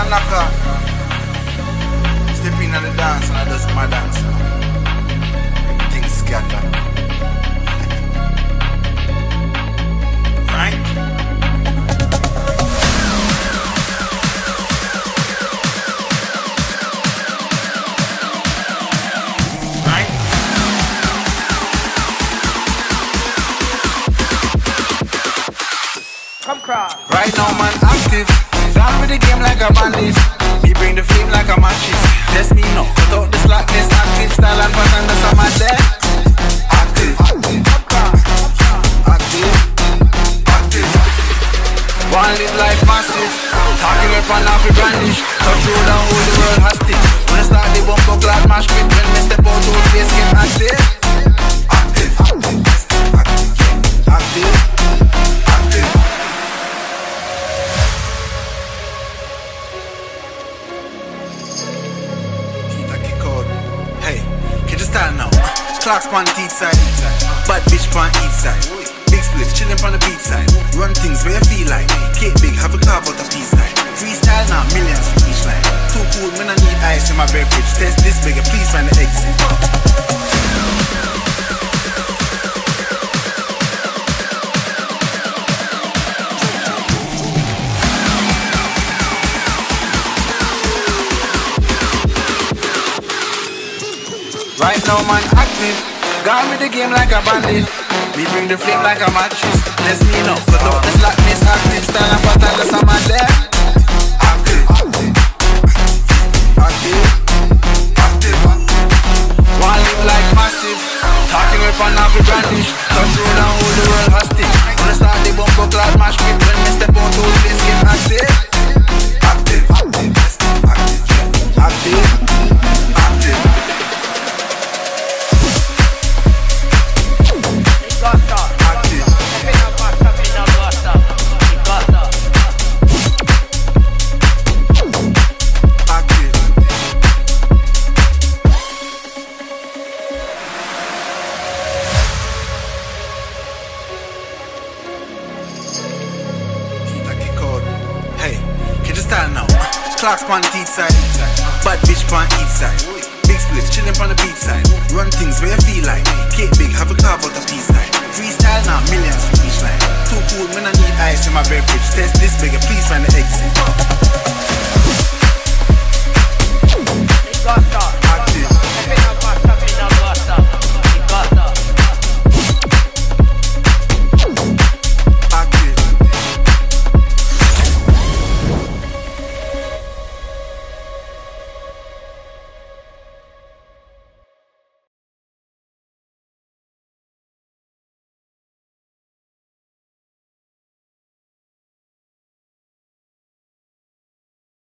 knocker. Step in on the dance and I just my dance. Everything's scattered. Right? Right? Come cross. Right now man active. Down with the game like a bandit. Me bring the flame like a matches. Test me now. Cut out the slackness. Active style and pattern. That's how my dead. Active. Active. Active. One live life massive. Talking up and off the brandish. Touch road and hold the world hostage. When I start the bumper glad mash pit. When me step out to the place get active. Active. Active. Active. Active. Hey, catch the style now. Clocks on the teeth side. Bad bitch on each side. Big splits chillin' on the beat side. Run things where you feel like. Cake big, have a carve out a piece line. Freestyle now, millions for each line. Too cool, man, I need ice in my beverage. Test this bigger, please find the exit. Right now man active. Gone with the game like a bandit. We bring the flame like a matches. Let's me know. Cut out the slackness. Active style and pattern. That's how my there. Active. Active. Active. One live like massive. Talking up and off the brandish. Touch road and hold the world hostage. When I start the bumper clad mash pit. When me step out to the place get active. Active. Active. Active. Active. Clocks on the teeth side. Bad bitch on each side. Big splits chillin' on the beat side. Run things where you feel like. Cake big, have a carve out a piece line. Freestyle now, millions for each line. Too cool, man, I need ice in my beverage. Test this bigger, please find the exit.